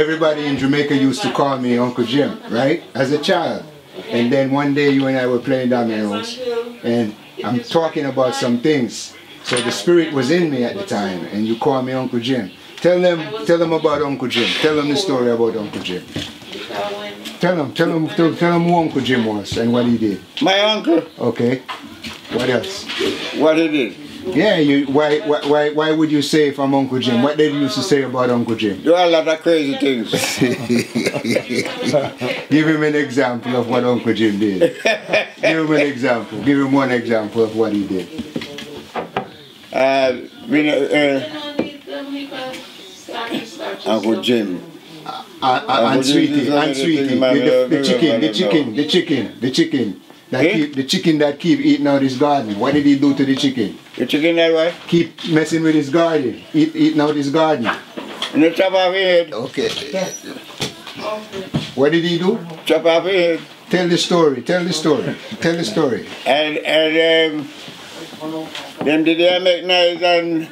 everybody in Jamaica used to call me Uncle Jim, right? As a child. And then one day you and I were playing dominoes, and I'm talking about some things. So the spirit was in me at the time, and you call me Uncle Jim. Tell them about Uncle Jim. Tell them the story about Uncle Jim. Tell them who Uncle Jim was and what he did. My uncle. Okay. What else? What he did? Yeah, why would you say from Uncle Jim? What did you used to say about Uncle Jim? Do a lot of crazy things. Give him an example of what Uncle Jim did. Give him an example. Give him one example of what he did. Uncle Jim. And Sweetie, the chicken that keep eating out his garden. What did he do to the chicken? The chicken that what? Keep messing with his garden, eating out his garden. And the chop off his head. Okay. What did he do? Chop off his head. Tell the story. Tell the story. Tell the story. And them did they make nice and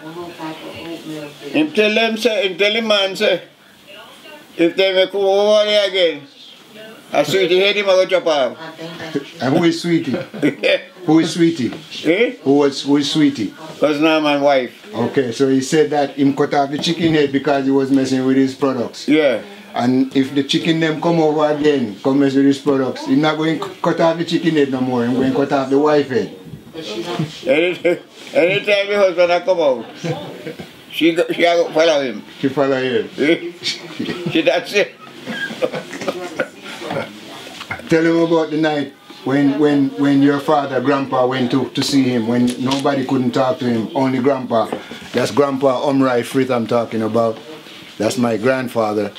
him tell the man say, if they make come over there again, a Sweetie head him I go chop off. And who is Sweetie? Who is Sweetie? Eh? Who is Sweetie? Cousin my wife. Okay, so he said that him cut off the chicken head because he was messing with his products. Yeah. And if the chicken them come over again, come mess with his products, he's not going to cut off the chicken head no more, he's going to cut off the wife head. Anytime the husband I come out, she go follow him. She follow him. She that's it. Tell him about the night when your father, Grandpa, went to see him, when nobody couldn't talk to him, only Grandpa. That's Grandpa Omrai Frith I'm talking about. That's my grandfather.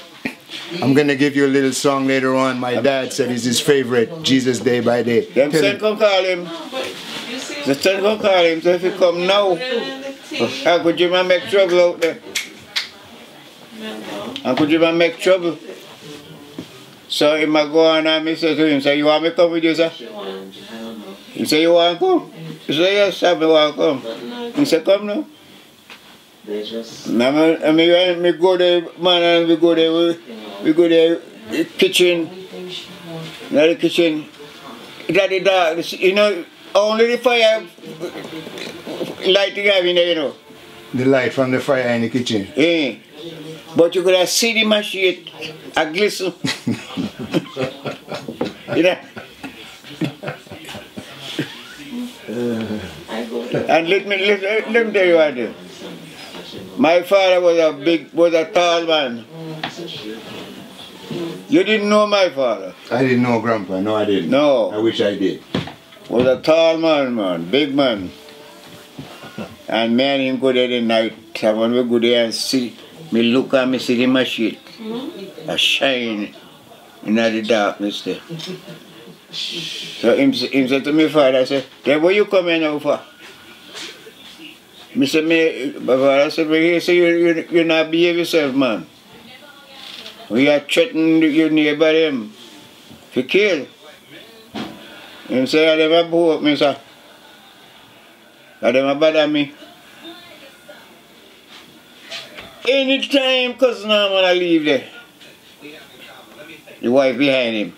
I'm going to give you a little song later on. My dad said it's his favorite, Jesus Day by Day. Them son come call him. The son come call him, so if he come now, Uncle Jim make trouble out there. Uncle Jim make trouble. So he might go on and I say to him, say, you want me to come with you, sir? He say, you want to come? He say, yes, sir, I want to come. He say, come now. Now, I go there, man, and we go there, the kitchen, now the kitchen, that the dark, you know, only the fire lighting have in there, you know. The light from the fire in the kitchen. Yeah. But you could have seen the machine, a glisten. You know? And let me tell you what I do. My father was a tall man. You didn't know my father? I didn't know Grandpa, no I didn't. No. I wish I did. Was a tall man, big man. And me and him go there the night, and when we go there and see, me look and me see the machine, a shine in the darkness there. So him said to my father, I said, then where you come here now for? My father said, well, he said, you not behave yourself, man. We are threatening your neighbor him to kill. Him say, I never bought me, sir. I never bother me. Anytime cousin Norman leave there, the wife behind him,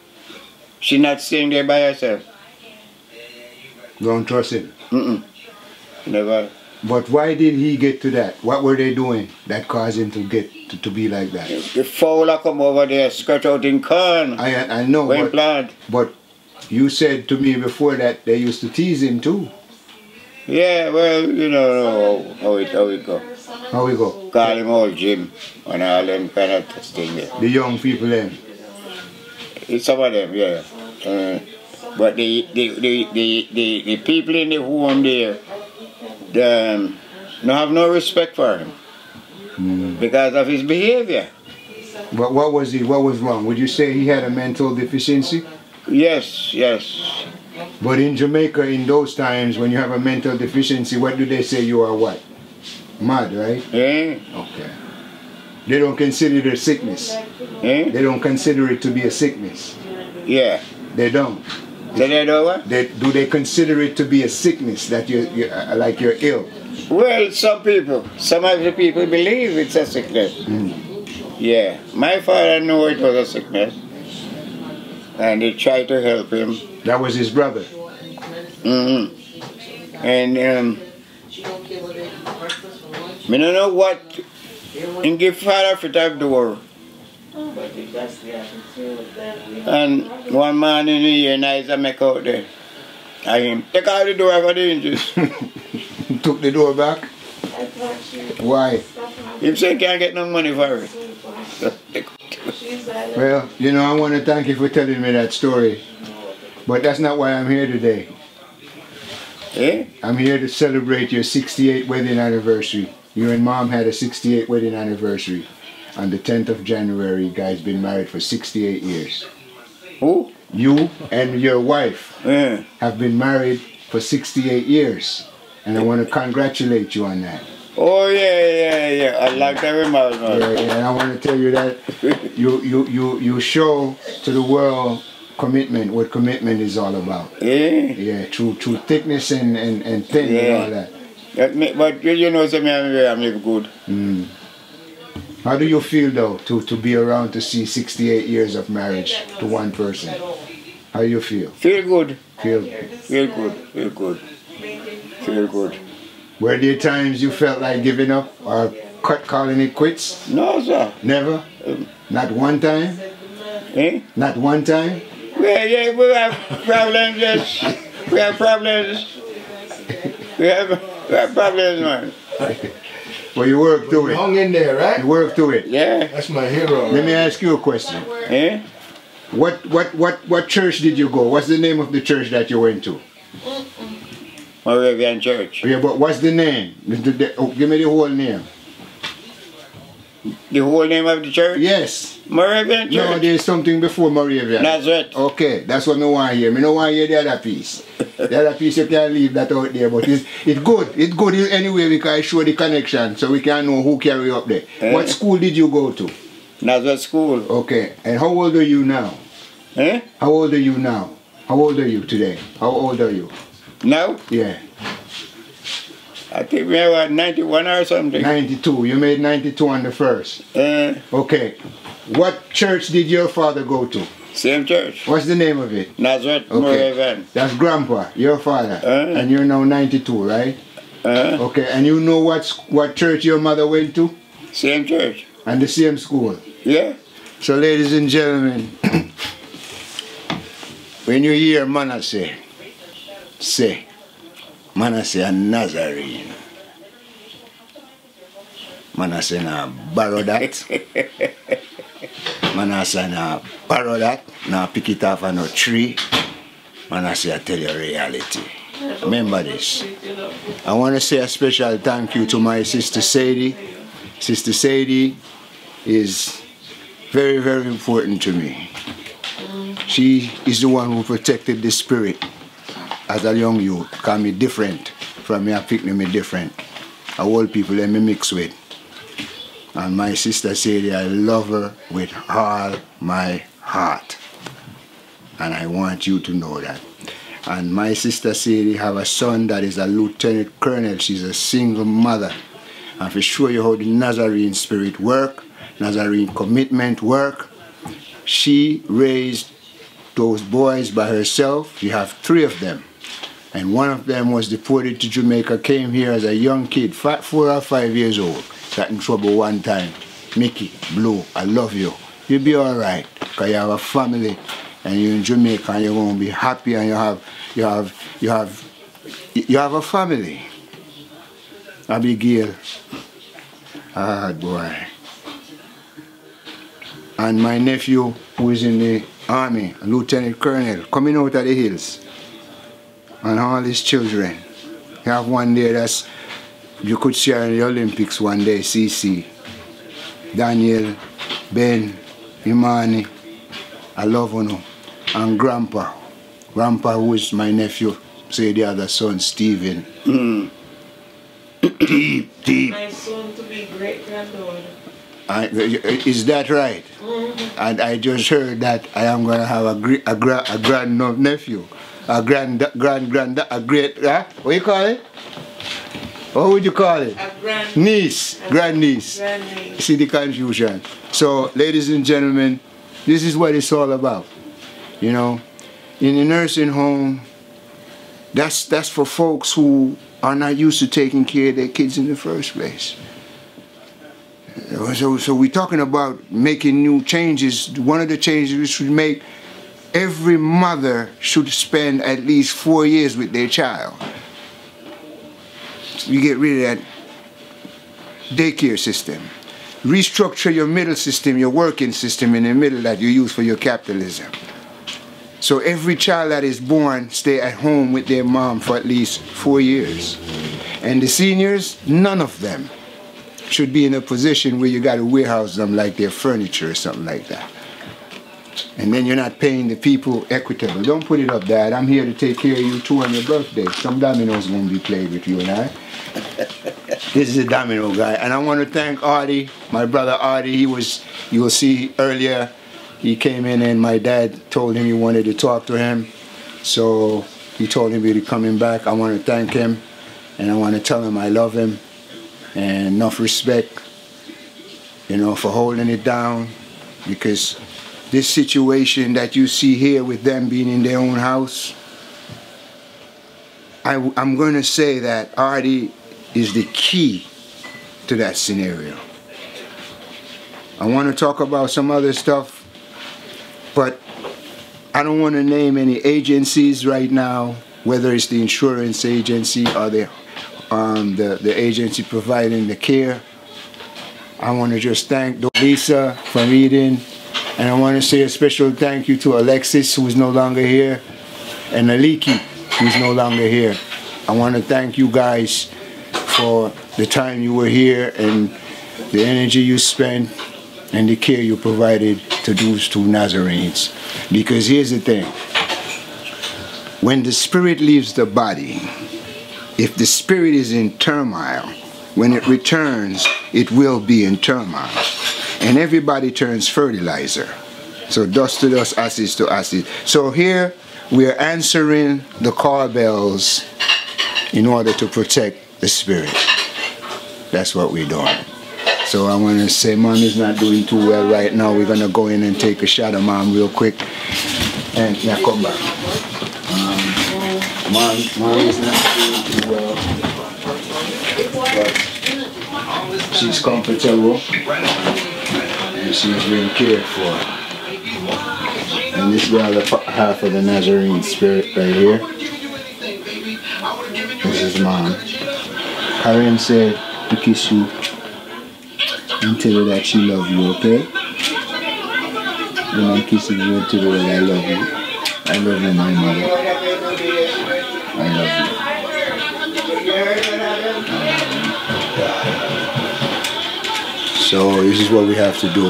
she not staying there by herself. Don't trust him? Never. But why did he get to that? What were they doing that caused him to get to be like that? The fowler come over there, scratch out in corn. I know, but you said to me before that they used to tease him too. Yeah, well, you know how it go. How we go? Call him old Jim and all them kind of thing there. The young people then? It's some of them, yeah. But the people in the home there, they have no respect for him because of his behavior. But what was wrong? Would you say he had a mental deficiency? Yes. But in Jamaica in those times when you have a mental deficiency, what do they say you are what? Mad, right? Yeah. Okay. They don't consider it a sickness. Yeah. They don't consider it to be a sickness. Yeah. They don't. So they do what? Do they consider it to be a sickness that you're like you're ill? Well, some of the people believe it's a sickness. Yeah, my father knew it was a sickness, and he tried to help him. That was his brother. And I don't know what in give father for type door. And one man in the year nice I make out there. I him take out the door for the injuries. Took the door back? Why? He said can't get no money for it. Well, you know, I want to thank you for telling me that story. But that's not why I'm here today. Eh? I'm here to celebrate your 68th wedding anniversary. You and Mom had a 68th wedding anniversary. On the 10th of January, you guys been married for 68 years. Who? You and your wife have been married for 68 years. And I want to congratulate you on that. Oh yeah. I like that remark. Yeah, and I want to tell you that you show to the world commitment, what commitment is all about. Yeah, through thickness and thin and all that. But you know, I'm good. How do you feel though to be around to see 68 years of marriage to one person? How do you feel? Feel good. Feel good. Were there times you felt like giving up or calling it quits? No, sir. Never? Not one time? Eh? Not one time? Yeah, we have problems, yes. We have problems. We have problems, man. Well, you work through it. Hung in there, right? You work through it. Yeah. That's my hero. Let me ask you a question. Eh? What church did you go? What's the name of the church that you went to? Moravian Church. Yeah, but what's the name? Give me the whole name. The whole name of the church? Yes. Moravian Church? No, there's something before Moravian. That's it. Okay, that's what I want to hear. I don't want to hear the other piece. The other piece you can leave that out there, but it's good. It's good anyway because I show the connection so we can know who carry up there. What school did you go to? Nazareth School. Okay, and how old are you now? Eh? How old are you now? How old are you today? How old are you? Now? Yeah. I think we were 91 or something. 92. You made 92 on the 1st. Okay. What church did your father go to? Same church. What's the name of it? Nazareth Okay. Moravian. That's Grandpa, your father. And you're now 92, right? Okay. And you know what church your mother went to? Same church. And the same school? Yeah. So ladies and gentlemen, when you hear Manasseh say, Manasseh a Nazarene, Manasseh na borrow that, Manasseh na borrow that, na pick it off on a tree, Manasseh tell you reality. Remember this. I want to say a special thank you to my sister Sadie. Sister Sadie is very, very important to me. She is the one who protected the spirit as a young youth, because me different from me, I pick me different. I old people let me mix with. And my sister Sadie, I love her with all my heart. And I want you to know that. And my sister Sadie have a son that is a lieutenant colonel. She's a single mother. And to show you how the Nazarene spirit work, Nazarene commitment work, she raised those boys by herself. She have 3 of them. And one of them was deported to Jamaica, came here as a young kid, 4 or 5 years old. Got in trouble one time. Mickey, Blue, I love you. You'll be all right, because you have a family, and you're in Jamaica, and you're going to be happy, and you have a family. Abigail, boy. And my nephew, who is in the army, a lieutenant colonel, coming out of the hills. And all his children. You have one there that's, you could see her in the Olympics one day, CC. Daniel, Ben, Imani, I love you. And Grandpa. Grandpa, who is my nephew, say the other son, Stephen. Deep. My soon to be great granddaughter. Is that right? And I just heard that I am going to have a grand nephew. A great, what you call it? what would you call it? A grand Niece, grandniece. grandniece. See the confusion. So, ladies and gentlemen, this is what it's all about. You know, in the nursing home, that's for folks who are not used to taking care of their kids in the first place. So we're talking about making new changes. One of the changes we should make, every mother should spend at least 4 years with their child. You get rid of that daycare system. Restructure your middle system, your working system in the middle that you use for your capitalism. So every child that is born stay at home with their mom for at least 4 years. And the seniors, none of them should be in a position where you got to warehouse them like their furniture or something like that. And then you're not paying the people equitable. Don't put it up, Dad. I'm here to take care of you too on your birthday. Some dominoes won't be played with you and I. This is a domino guy. And I want to thank Artie, my brother Artie. You will see earlier, he came in and my dad told him he wanted to talk to him. So he told him he'd be coming back. I want to thank him and I want to tell him I love him and enough respect, you know, for holding it down, because this situation that you see here with them being in their own house, I'm going to say that Artie is the key to that scenario. I want to talk about some other stuff, but I don't want to name any agencies right now, whether it's the insurance agency or the agency providing the care. I want to just thank Lisa from Eden, and I want to say a special thank you to Alexis, who's no longer here, and Aliki, who's no longer here. I want to thank you guys for the time you were here and the energy you spent and the care you provided to those two Nazarenes. Because here's the thing, when the spirit leaves the body, if the spirit is in turmoil, when it returns, it will be in turmoil. And everybody turns fertilizer. So dust to dust, acid to acid. So here we are answering the call bells in order to protect the spirit. That's what we're doing. So I want to say Mom is not doing too well right now. We're going to go in and take a shot of Mom real quick. And yeah, come back. Mom is not doing too well. But she's comfortable. And she's being cared for. And this is the other half of the Nazarene spirit right here. This is Mom. Karen said to kiss you and tell her that she loves you, okay? When I'm kissing you and tell her that I love you. I love you, my mother. I love you. So this is what we have to do.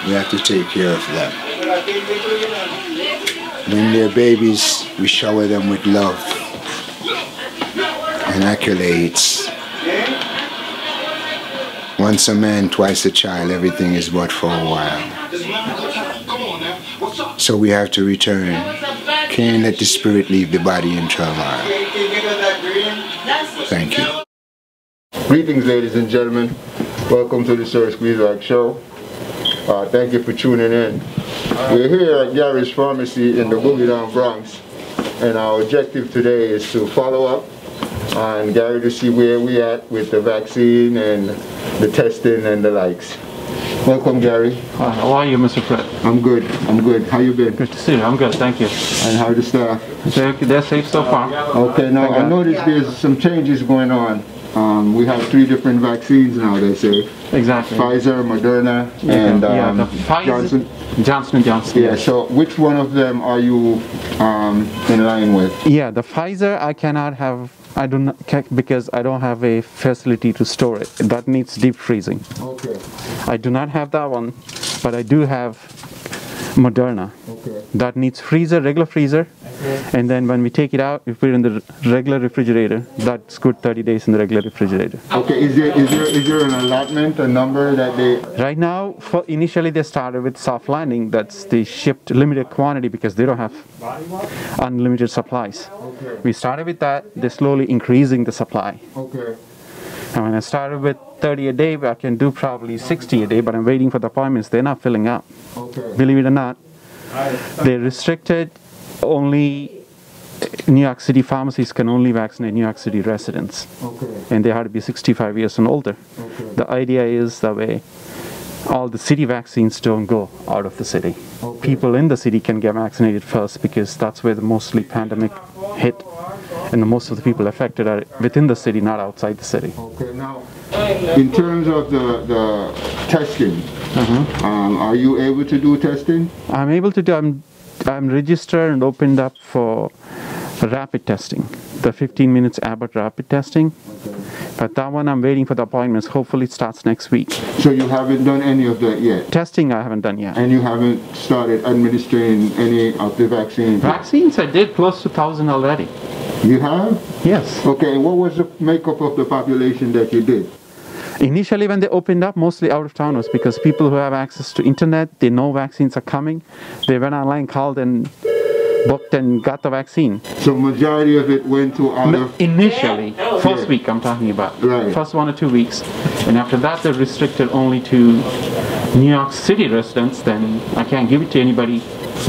We have to take care of them. When they're babies, we shower them with love and accolades. Once a man, twice a child, everything is but for a while. So we have to return. Can't let the spirit leave the body in turmoil. Thank you. Greetings, ladies and gentlemen. Welcome to the Sir Squeezeback Show. Thank you for tuning in. We're here at J&N Pharmacy in the Boogie Down Bronx, and our objective today is to follow up on Gary to see where we at with the vaccine and the testing and the likes. Welcome, Gary. How are you, Mr. Fred? I'm good. I'm good. How you been? Good to see you. I'm good, thank you. And how are the staff? They're safe so far. Okay, now I noticed there's some changes going on. We have 3 different vaccines now, they say. Exactly. Pfizer, Moderna, and the Pfizer, Johnson & Johnson. Yeah, so which one of them are you in line with? Yeah, the Pfizer I cannot have, I do not, because I don't have a facility to store it. That needs deep freezing. Okay. I do not have that one, but I do have Moderna. Okay. That needs freezer, regular freezer. And then when we take it out, we put it in the regular refrigerator. That's good 30 days in the regular refrigerator. Okay, is there an allotment, a number that they... Right now, initially they started with soft landing. That's they shipped limited quantity because they don't have unlimited supplies. Okay. We started with that. They're slowly increasing the supply. Okay. And when I started with 30 a day, I can do probably 60 a day, but I'm waiting for the appointments. They're not filling up. Okay. Believe it or not, they restricted only New York City pharmacies can only vaccinate New York City residents. Okay. And they have to be 65 years and older. Okay. The idea is that way all the city vaccines don't go out of the city. Okay. People in the city can get vaccinated first because that's where the mostly pandemic hit, and the most of the people affected are within the city, not outside the city. Okay. Now, in terms of the testing, are you able to do testing? I'm able to do. I'm registered and opened up for rapid testing, the 15 minutes Abbott rapid testing. Okay. But that one I'm waiting for the appointments. Hopefully it starts next week. So you haven't done any of that yet? Testing I haven't done yet. And you haven't started administering any of the vaccines? Vaccines I did close to 1,000 already. You have? Yes. Okay, and what was the makeup of the population that you did? Initially when they opened up, mostly out of towners, because people who have access to internet, they know vaccines are coming. They went online, called and booked and got the vaccine. So majority of it went to out of... Initially, first week I'm talking about. Right. First 1 or 2 weeks. And after that they restricted only to New York City residents. Then I can't give it to anybody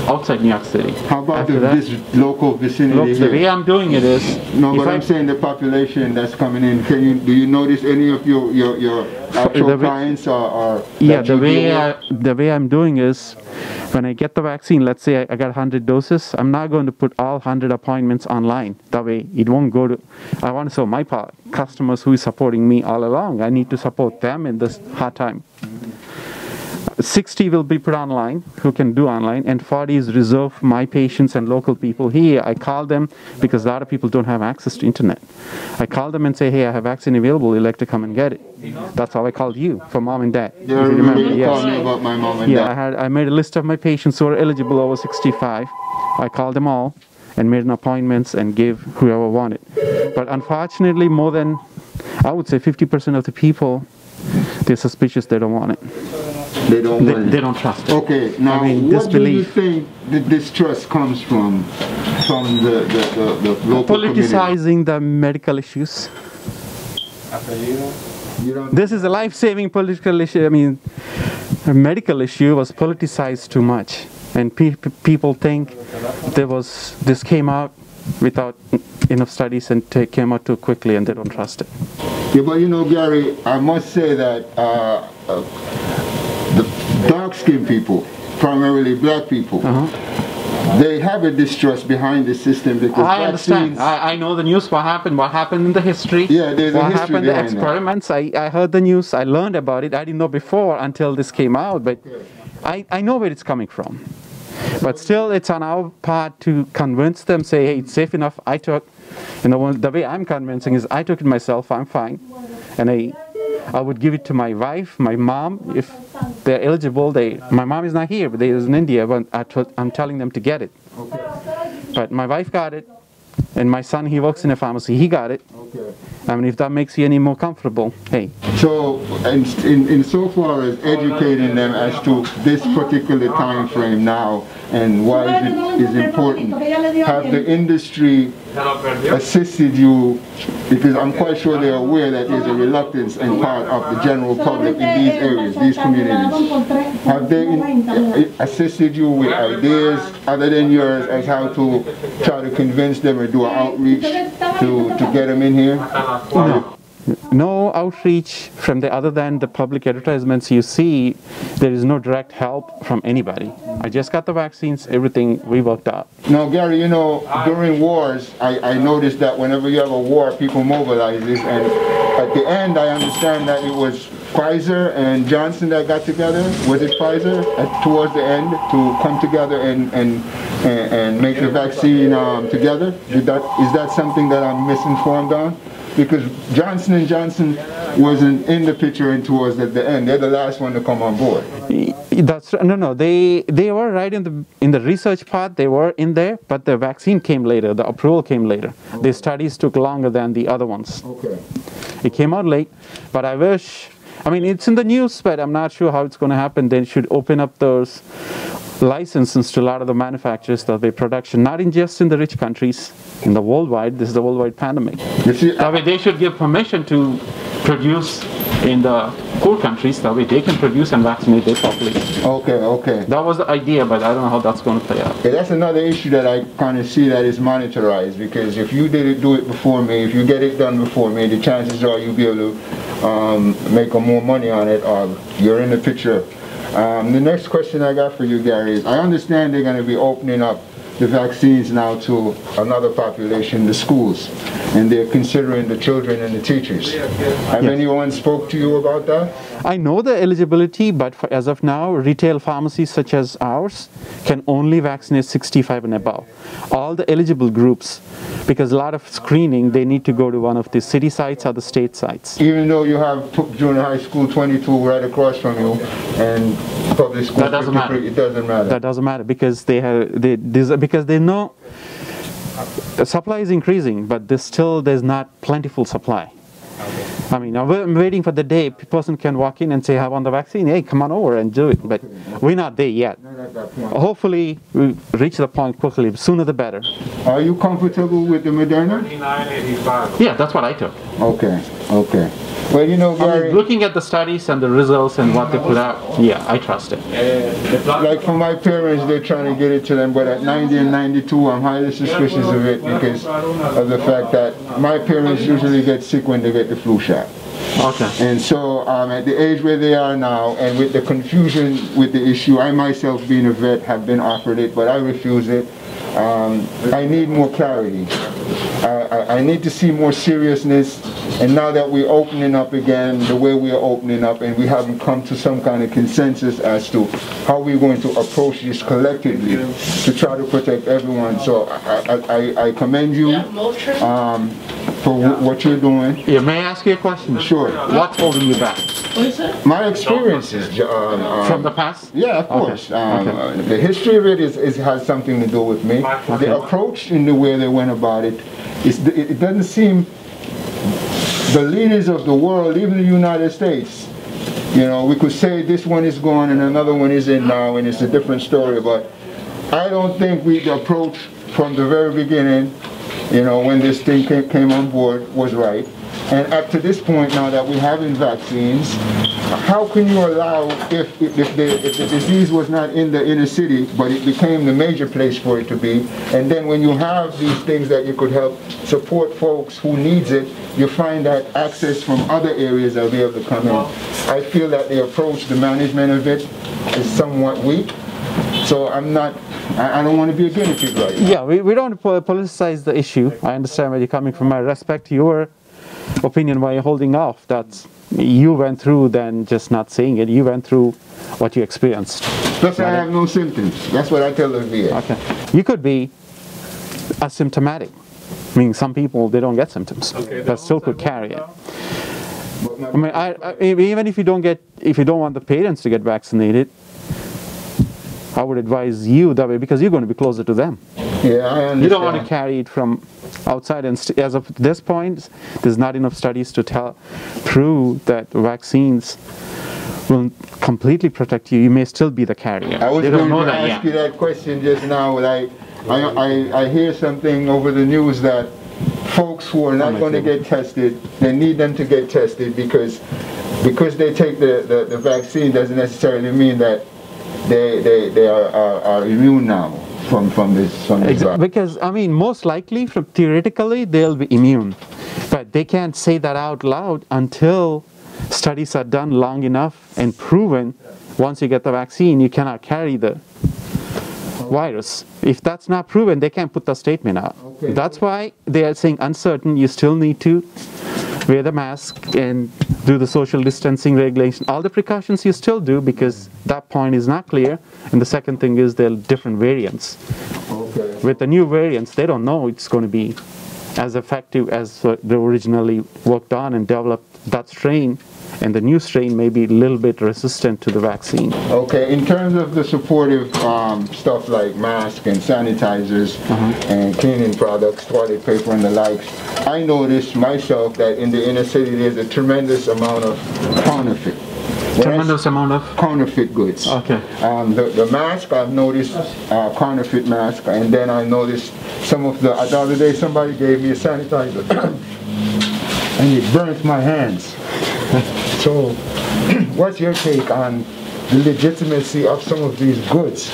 outside New York City. How about After that, this local vicinity look, here? the way I'm doing it is... No, but if I'm saying the population that's coming in. Do you notice any of your actual clients or yeah, that you deal with? the way I'm doing is, when I get the vaccine, let's say I got 100 doses, I'm not going to put all 100 appointments online. That way it won't go to... I want to serve my customers who is supporting me all along. I need to support them in this hard time. 60 will be put online, who can do online, and 40 is reserved for my patients and local people here. I call them because a lot of people don't have access to internet. I call them and say, hey, I have vaccine available, you'd like to come and get it. That's how I called you, for mom and dad. Yeah, I remember you called me about my mom and dad. Yeah, I made a list of my patients who are eligible over 65. I called them all and made an appointments and gave whoever wanted. But unfortunately, more than, I would say 50% of the people, they're suspicious, they don't want it. They don't want it. They don't trust it. Okay, now what do you think that this trust comes from the local politicizing the medical issues. This is a life-saving political issue. I mean, a medical issue was politicized too much, and people think this came out without enough studies and came out too quickly, and they don't trust it. Yeah, but you know, Gary, I must say that the dark-skinned people, primarily black people, they have a distrust behind the system because I understand. I know the news, what happened in the history. Yeah, there's a history happened, the experiments. I heard the news, I learned about it. I didn't know before until this came out, but I know where it's coming from. But still, it's on our part to convince them, say, hey, it's safe enough. I took, the way I'm convincing is I took it myself, I'm fine. And I would give it to my wife, my mom, if they're eligible. My mom is not here, but they is in India, but I'm telling them to get it. Okay. But my wife got it, and my son, he works in a pharmacy, he got it. Okay. I mean, if that makes you any more comfortable, hey. So, in so far as educating them as to this particular time frame now and why it is important, have the industry assisted you? Because I'm quite sure they're aware that there's a reluctance and part of the general public in these areas, these communities. Have they assisted you with ideas other than yours as how to try to convince them or do an outreach to get them in here? No outreach from other than the public advertisements you see. There is no direct help from anybody. I just got the vaccines, everything we worked out. Now, Gary, you know, during wars, I noticed that whenever you have a war, people mobilize this, and at the end, I understand that it was Pfizer and Johnson that got together. Was it Pfizer towards the end to come together and make the vaccine together? Is that something that I'm misinformed on? Because Johnson & Johnson wasn't in the picture and towards at the end. They're the last one to come on board. That's no. They were right in the research part. They were in there, but the vaccine came later. The approval came later. Okay. The studies took longer than the other ones. Okay. It came out late, but I wish. I mean, it's in the news, but I'm not sure how it's going to happen. They should open up those licenses to a lot of the manufacturers that they production, not just in the rich countries, in the worldwide. This is the worldwide pandemic. That way they should give permission to produce in the poor countries, that way they can produce and vaccinate their population. Okay, okay. That was the idea, but I don't know how that's going to play out. Okay, that's another issue that I kind of see that is monitorized, because if you didn't do it before me, if you get it done before me, the chances are you'll be able to make more money on it, or you're in the picture. The next question I got for you, Gary, is I understand they're going to be opening up the vaccines now to another population, the schools, and they're considering the children and the teachers. Have anyone spoke to you about that? I know the eligibility, but as of now, retail pharmacies such as ours can only vaccinate 65 and above. All the eligible groups, because a lot of screening, they need to go to one of the city sites or the state sites. Even though you have junior high school 22 right across from you and public school, that doesn't matter. It doesn't matter. That doesn't matter, because because they know the supply is increasing, but there's not plentiful supply. I mean, I'm waiting for the day a person can walk in and say, I want the vaccine, hey, come on over and do it. But we're not there yet. Hopefully, we reach the point quickly, sooner the better. Are you comfortable with the Moderna? 39.85. Yeah, that's what I took. Okay, okay. Well, you know, Gary, looking at the studies and the results and what they put out, yeah, I trust it. like for my parents, they're trying to get it to them, but at 90 and 92, I'm highly suspicious of it because of the fact that my parents usually get sick when they get the flu shot. Okay. And so at the age where they are now, and with the confusion with the issue, I myself being a vet have been offered it, but I refuse it. I need more clarity. I need to see more seriousness, and now that we're opening up again the way we are opening up, and we haven't come to some kind of consensus as to how we're going to approach this collectively to try to protect everyone. So I commend you for what you're doing. Yeah, may I ask you a question? Sure. What's holding you back? My experiences. From the past? Yeah, of course. Okay. The history of it has something to do with me. Okay. The approach in the way they went about it, it doesn't seem the leaders of the world, even the United States, you know, we could say this one is gone and another one is in now, and it's a different story, but I don't think the approach from the very beginning, you know, when this thing came on board, was right. And up to this point now that we're having vaccines, how can you allow, if the disease was not in the inner city, but it became the major place for it to be, and then when you have these things that you could help support folks who needs it, you find that access from other areas will be able to come in. I feel that the approach, the management of it, is somewhat weak. So I don't want to be a guinea pig right now. Yeah, we don't politicize the issue. I understand where you're coming from. I respect your opinion why you're holding off. That's you went through than just not saying it. You went through what you experienced. Plus I have no symptoms. That's what I tell the VA. Okay. You could be asymptomatic. I mean, some people, they don't get symptoms, but still could carry it. I mean, even if you don't want the parents to get vaccinated, I would advise you that way, because you're going to be closer to them. Yeah, I understand. You don't want to carry it from outside, and as of this point, there's not enough studies to prove that vaccines will completely protect you. You may still be the carrier. I was they don't know going to that ask yet. you that question just now. I hear something over the news that folks who are not going to get tested, they need them to get tested because they take the vaccine doesn't necessarily mean that they are immune now from this virus. Because, I mean, most likely, theoretically, they'll be immune. But they can't say that out loud until studies are done long enough and proven once you get the vaccine, you cannot carry the virus. If that's not proven, they can't put the statement out. Okay. That's why they are saying uncertain. You still need to wear the mask and do the social distancing regulation. All the precautions you still do, because that point is not clear. And the second thing is there are different variants. Okay. With the new variants, they don't know it's going to be as effective as they originally worked on and developed that strain. And the new strain may be a little bit resistant to the vaccine. Okay, in terms of the supportive stuff like masks and sanitizers and cleaning products, toilet paper and the likes, I noticed myself that in the inner city there's a tremendous amount of counterfeit. Counterfeit goods. Okay. The mask, I've noticed counterfeit mask, and then I noticed some of the other day somebody gave me a sanitizer and it burnt my hands. So, what's your take on the legitimacy of some of these goods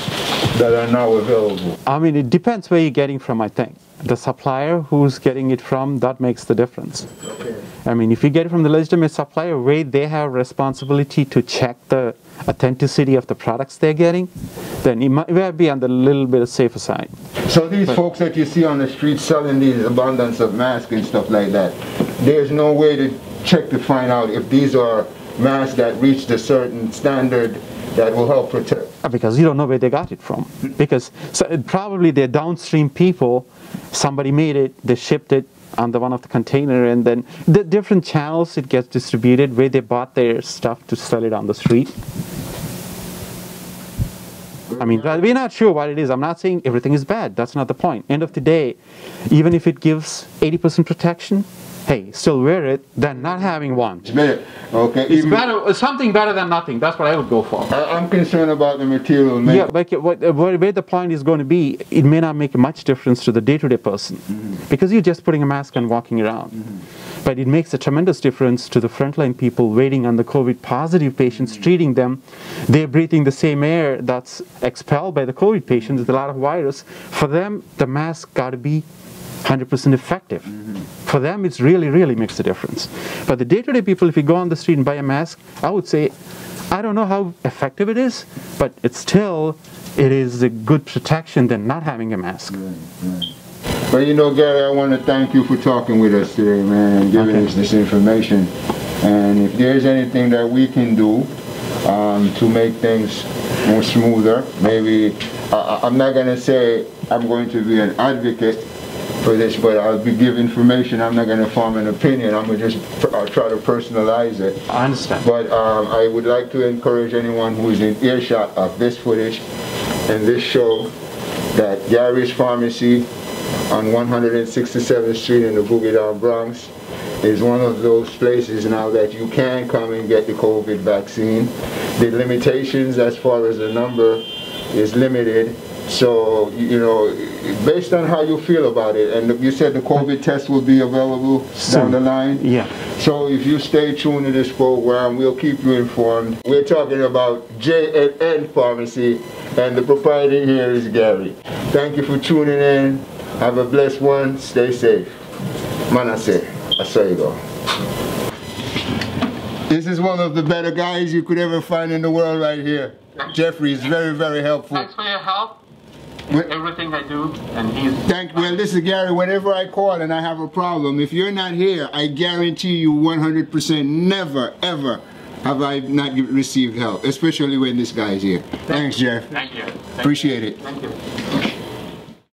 that are now available? I mean, it depends where you're getting from, I think. The supplier who's getting it from, that makes the difference. Okay. I mean, if you get it from the legitimate supplier, where they have responsibility to check the authenticity of the products they're getting, then it might be on the little bit of safer side. So these folks that you see on the street selling these abundance of masks and stuff like that, there's no way to check to find out if these are masks that reach a certain standard that will help protect? Because you don't know where they got it from. Because probably they're downstream people, somebody made it, they shipped it under one of the container, and then the different channels it gets distributed, where they bought their stuff to sell it on the street. I mean, we're not sure what it is. I'm not saying everything is bad. That's not the point. End of the day, even if it gives 80% protection, hey, still wear it than not having one. It's better. Okay. It's better. Something better than nothing. That's what I would go for. I'm concerned about the material. Yeah, but where the point is going to be, it may not make much difference to the day-to-day person, because you're just putting a mask and walking around. But it makes a tremendous difference to the frontline people waiting on the COVID positive patients, treating them. They're breathing the same air that's expelled by the COVID patients with a lot of virus. For them, the mask got to be 100% effective. For them, it's really makes a difference. But the day-to-day people, if you go on the street and buy a mask, I would say, I don't know how effective it is, but it is a good protection than not having a mask. But you know, Gary, I want to thank you for talking with us today, man, and giving us this information. And if there's anything that we can do to make things more smoother, maybe, I'm not going to say I'm going to be an advocate for this, but I'll be giving information. I'm not going to form an opinion. I'm going to just try to personalize it. I understand. But I would like to encourage anyone who is in earshot of this footage and this show that Gary's Pharmacy on 167th Street in the Boogie Down Bronx is one of those places now that you can come and get the COVID vaccine. The limitations as far as the number is limited. So, you know, based on how you feel about it, and you said the COVID test will be available down the line? Yeah. So if you stay tuned to this program, we'll keep you informed. We're talking about J&N Pharmacy, and the proprietor here is Gary. Thank you for tuning in. Have a blessed one. Stay safe. Manase, I saw you go. This is one of the better guys you could ever find in the world right here. Jeffrey is very helpful. Thanks for your help. Everything I do, and he's... Well, this is Gary. Whenever I call and I have a problem, if you're not here, I guarantee you 100% never, ever have I not received help, especially when this guy's here. Thanks, Jeff. Thank you. Appreciate it. Thank you.